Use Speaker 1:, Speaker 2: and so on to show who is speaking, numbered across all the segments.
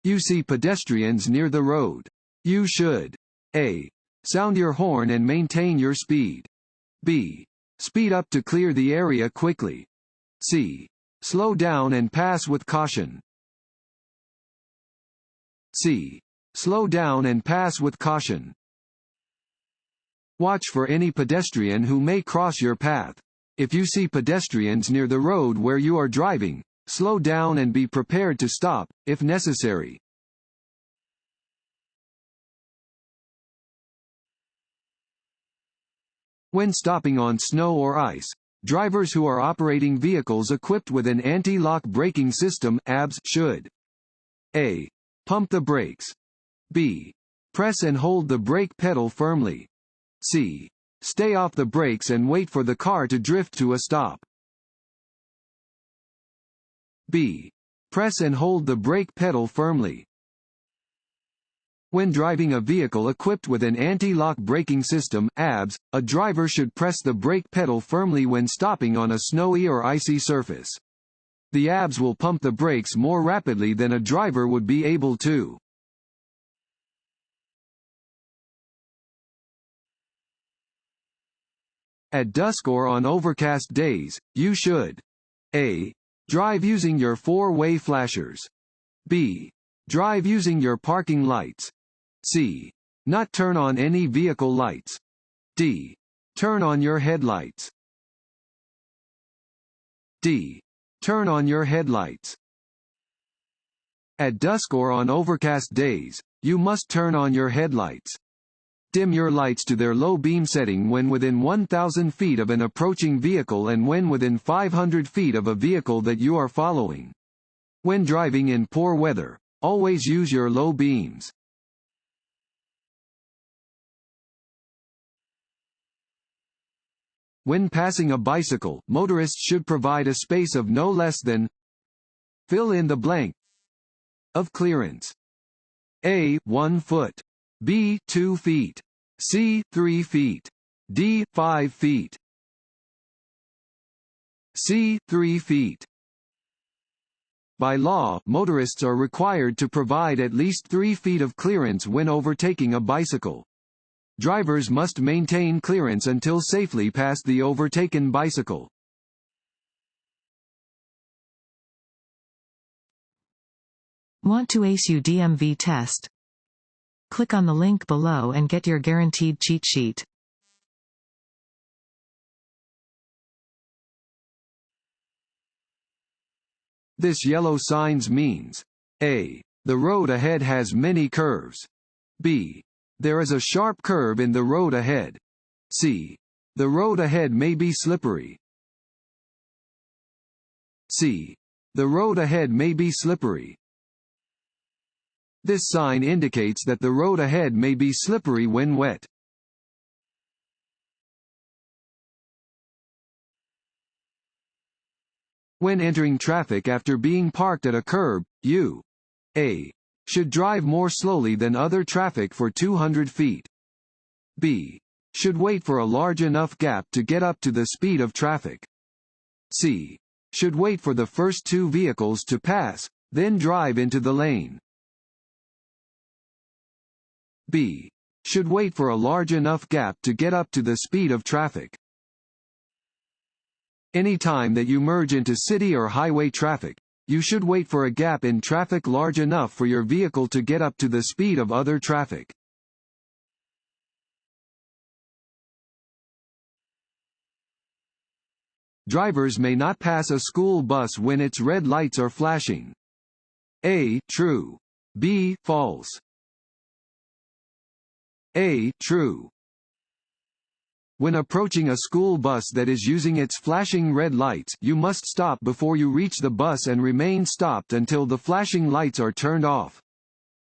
Speaker 1: You see pedestrians near the road. You should A. Sound your horn and maintain your speed. B. Speed up to clear the area quickly. C. Slow down and pass with caution. C. Slow down and pass with caution. Watch for any pedestrian who may cross your path. If you see pedestrians near the road where you are driving, slow down and be prepared to stop, if necessary. When stopping on snow or ice, drivers who are operating vehicles equipped with an anti-lock braking system (ABS) should A. Pump the brakes. B. Press and hold the brake pedal firmly. C. Stay off the brakes and wait for the car to drift to a stop. B. Press and hold the brake pedal firmly. When driving a vehicle equipped with an anti-lock braking system (ABS), a driver should press the brake pedal firmly when stopping on a snowy or icy surface. The ABS will pump the brakes more rapidly than a driver would be able to. At dusk or on overcast days, you should A. Drive using your four-way flashers. B. Drive using your parking lights. C. Not turn on any vehicle lights. D. Turn on your headlights. D. Turn on your headlights. At dusk or on overcast days, you must turn on your headlights. Dim your lights to their low beam setting when within 1,000 feet of an approaching vehicle and when within 500 feet of a vehicle that you are following. When driving in poor weather, always use your low beams. When passing a bicycle, motorists should provide a space of no less than fill in the blank of clearance. A. 1 foot. B. 2 feet. C. 3 feet. D. 5 feet. C. 3 feet. By law, motorists are required to provide at least 3 feet of clearance when overtaking a bicycle. Drivers must maintain clearance until safely past the overtaken bicycle.
Speaker 2: Want to ace your DMV test? Click on the link below and get your guaranteed cheat sheet.
Speaker 1: This yellow signs means A. The road ahead has many curves. B. There is a sharp curve in the road ahead. C. The road ahead may be slippery. C. The road ahead may be slippery. This sign indicates that the road ahead may be slippery when wet. When entering traffic after being parked at a curb, you A. should drive more slowly than other traffic for 200 feet. B. should wait for a large enough gap to get up to the speed of traffic. C. should wait for the first two vehicles to pass, then drive into the lane. B. should wait for a large enough gap to get up to the speed of traffic. Any time that you merge into city or highway traffic, you should wait for a gap in traffic large enough for your vehicle to get up to the speed of other traffic. Drivers may not pass a school bus when its red lights are flashing. A. True. B. False. A. True. When approaching a school bus that is using its flashing red lights, you must stop before you reach the bus and remain stopped until the flashing lights are turned off.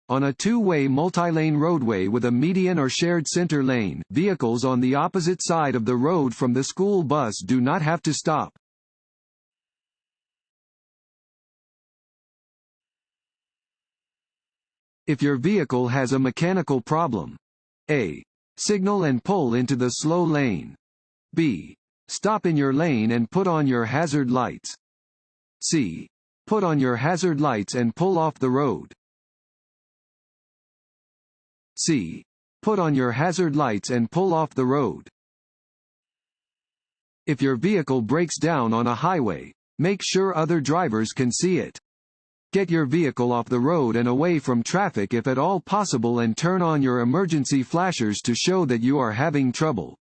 Speaker 1: On a two-way multi-lane roadway with a median or shared center lane, vehicles on the opposite side of the road from the school bus do not have to stop. If your vehicle has a mechanical problem, A. signal and pull into the slow lane. B. stop in your lane and put on your hazard lights. C. put on your hazard lights and pull off the road. C. Put on your hazard lights and pull off the road. If your vehicle breaks down on a highway, make sure other drivers can see it. Get your vehicle off the road and away from traffic if at all possible, and turn on your emergency flashers to show that you are having trouble.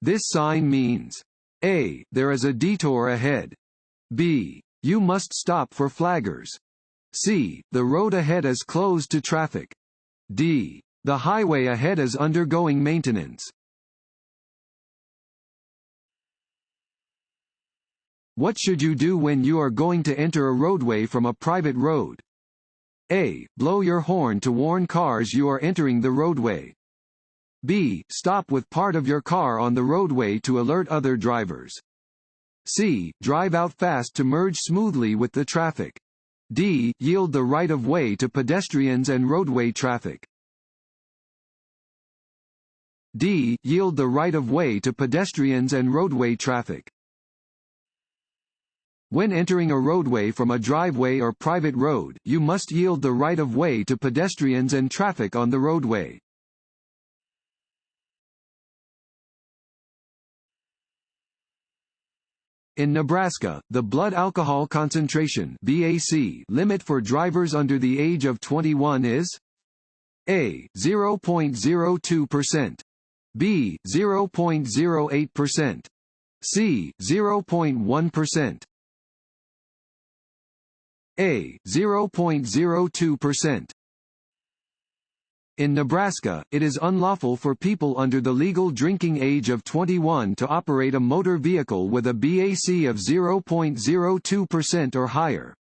Speaker 1: This sign means A. There is a detour ahead. B. You must stop for flaggers. C. The road ahead is closed to traffic. D. The highway ahead is undergoing maintenance. What should you do when you are going to enter a roadway from a private road? A. Blow your horn to warn cars you are entering the roadway. B. Stop with part of your car on the roadway to alert other drivers. C. Drive out fast to merge smoothly with the traffic. D. Yield the right of way to pedestrians and roadway traffic. D. Yield the right of way to pedestrians and roadway traffic. When entering a roadway from a driveway or private road, you must yield the right of way to pedestrians and traffic on the roadway. In Nebraska, the blood alcohol concentration (BAC) limit for drivers under the age of 21 is A. 0.02%, B. 0.08%, C. 0.1%. A. 0.02%. In Nebraska, it is unlawful for people under the legal drinking age of 21 to operate a motor vehicle with a BAC of 0.02% or higher.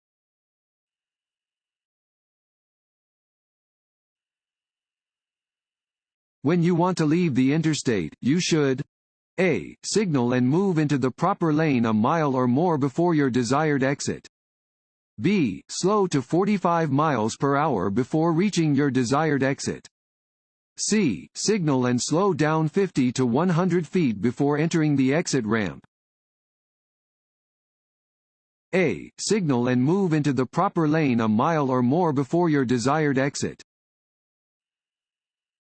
Speaker 1: When you want to leave the interstate, you should A. Signal and move into the proper lane a mile or more before your desired exit. B. Slow to 45 miles per hour before reaching your desired exit. C. Signal and slow down 50 to 100 feet before entering the exit ramp. A. Signal and move into the proper lane a mile or more before your desired exit.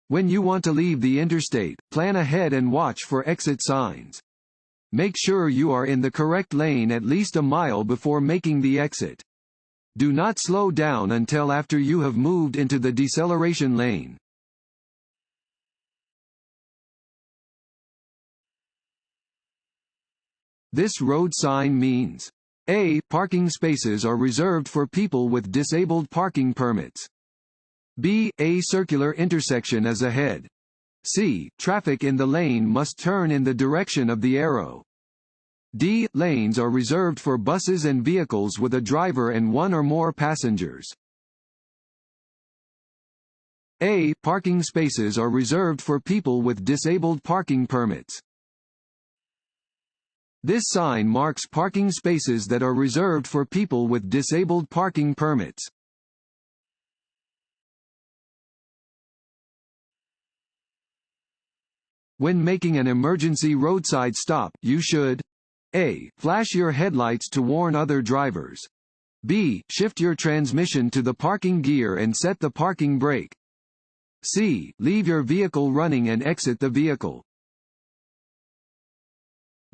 Speaker 1: When you want to leave the interstate, plan ahead and watch for exit signs. Make sure you are in the correct lane at least a mile before making the exit. Do not slow down until after you have moved into the deceleration lane. This road sign means A. Parking spaces are reserved for people with disabled parking permits. B. A circular intersection is ahead. C. Traffic in the lane must turn in the direction of the arrow. D. Lanes are reserved for buses and vehicles with a driver and one or more passengers. A. Parking spaces are reserved for people with disabled parking permits. This sign marks parking spaces that are reserved for people with disabled parking permits. When making an emergency roadside stop, you should A. Flash your headlights to warn other drivers. B. Shift your transmission to the parking gear and set the parking brake. C. Leave your vehicle running and exit the vehicle.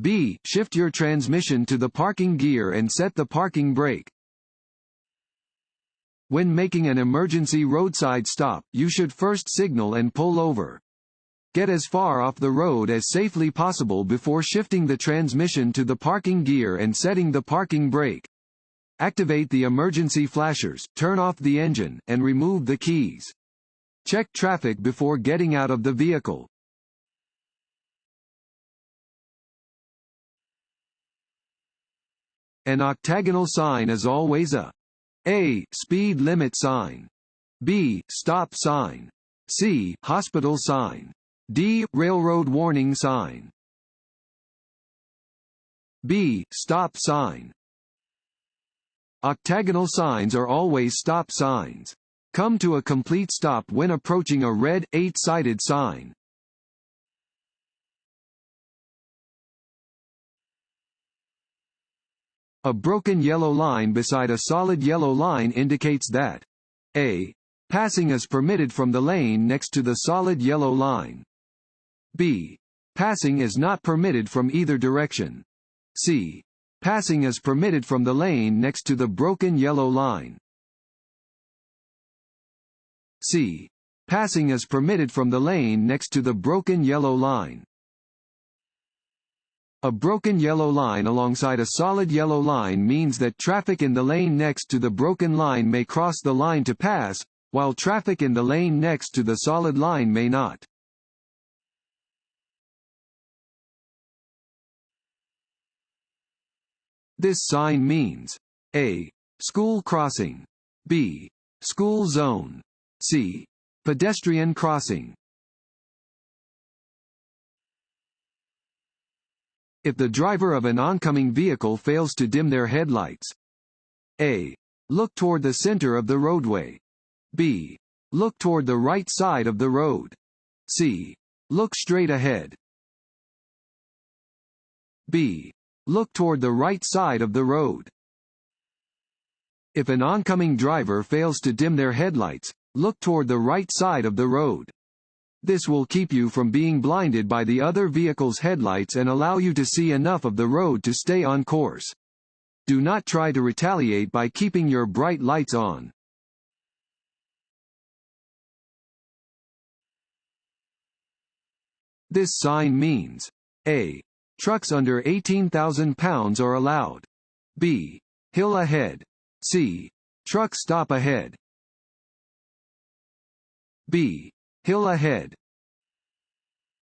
Speaker 1: B. Shift your transmission to the parking gear and set the parking brake. When making an emergency roadside stop, you should first signal and pull over. Get as far off the road as safely possible before shifting the transmission to the parking gear and setting the parking brake. Activate the emergency flashers, turn off the engine, and remove the keys. Check traffic before getting out of the vehicle. An octagonal sign is always a A. Speed limit sign. B. Stop sign. C. Hospital sign. D. Railroad warning sign. B. Stop sign. Octagonal signs are always stop signs. Come to a complete stop when approaching a red, 8-sided sign. A broken yellow line beside a solid yellow line indicates that A. Passing is permitted from the lane next to the solid yellow line. B. Passing is not permitted from either direction. C. Passing is permitted from the lane next to the broken yellow line. C. Passing is permitted from the lane next to the broken yellow line. A broken yellow line alongside a solid yellow line means that traffic in the lane next to the broken line may cross the line to pass, while traffic in the lane next to the solid line may not. This sign means A. School crossing. B. School zone. C. Pedestrian crossing. If the driver of an oncoming vehicle fails to dim their headlights. A. Look toward the center of the roadway. B. Look toward the right side of the road. C. Look straight ahead. B. Look toward the right side of the road. If an oncoming driver fails to dim their headlights, look toward the right side of the road. This will keep you from being blinded by the other vehicle's headlights and allow you to see enough of the road to stay on course. Do not try to retaliate by keeping your bright lights on. This sign means A. Trucks under 18,000 pounds are allowed. B. Hill ahead. C. Truck stop ahead. B. Hill ahead.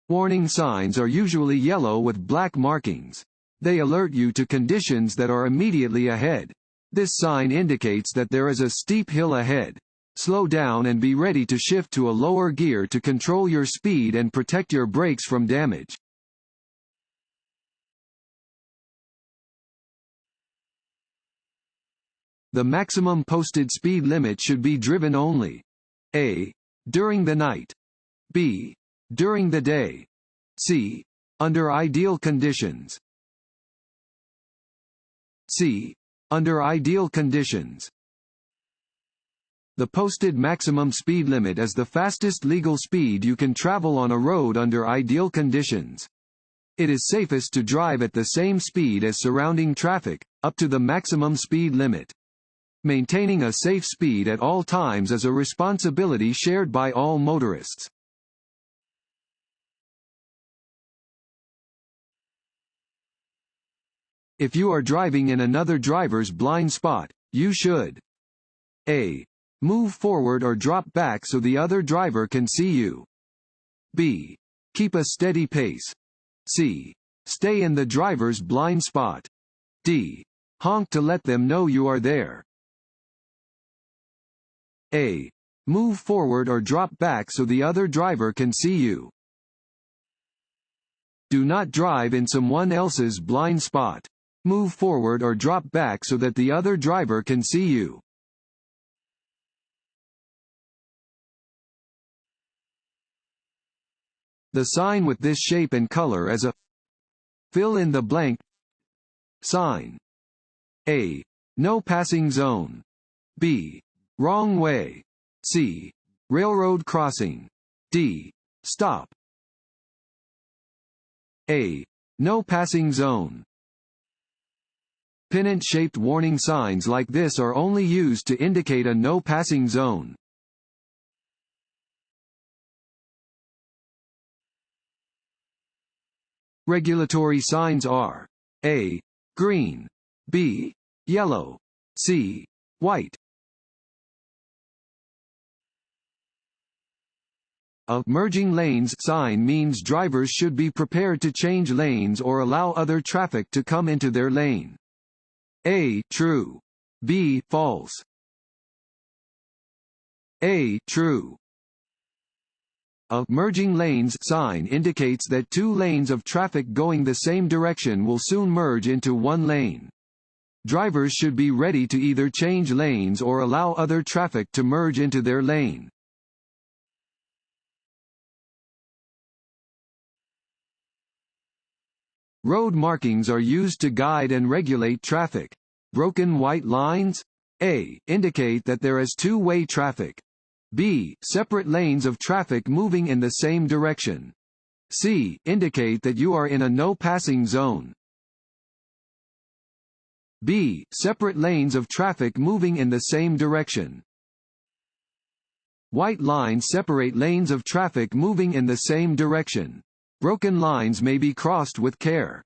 Speaker 1: Warning signs are usually yellow with black markings. They alert you to conditions that are immediately ahead. This sign indicates that there is a steep hill ahead. Slow down and be ready to shift to a lower gear to control your speed and protect your brakes from damage. The maximum posted speed limit should be driven only A. During the night. B. During the day. C. Under ideal conditions. C. Under ideal conditions. The posted maximum speed limit is the fastest legal speed you can travel on a road under ideal conditions. It is safest to drive at the same speed as surrounding traffic, up to the maximum speed limit. Maintaining a safe speed at all times is a responsibility shared by all motorists. If you are driving in another driver's blind spot, you should A. Move forward or drop back so the other driver can see you. B. Keep a steady pace. C. Stay in the driver's blind spot. D. Honk to let them know you are there. A. Move forward or drop back so the other driver can see you. Do not drive in someone else's blind spot. Move forward or drop back so that the other driver can see you. The sign with this shape and color is a fill in the blank sign. A. No passing zone. B. Wrong way. C. Railroad crossing. D. Stop. A. No passing zone. Pennant-shaped warning signs like this are only used to indicate a no passing zone. Regulatory signs are A. Green. B. Yellow. C. White. A merging lanes sign means drivers should be prepared to change lanes or allow other traffic to come into their lane. A. True. B. False. A. True. A merging lanes sign indicates that two lanes of traffic going the same direction will soon merge into one lane. Drivers should be ready to either change lanes or allow other traffic to merge into their lane. Road markings are used to guide and regulate traffic. Broken white lines? A. Indicate that there is two-way traffic. B. Separate lanes of traffic moving in the same direction. C. Indicate that you are in a no-passing zone. B. Separate lanes of traffic moving in the same direction. White lines separate lanes of traffic moving in the same direction. Broken lines may be crossed with care.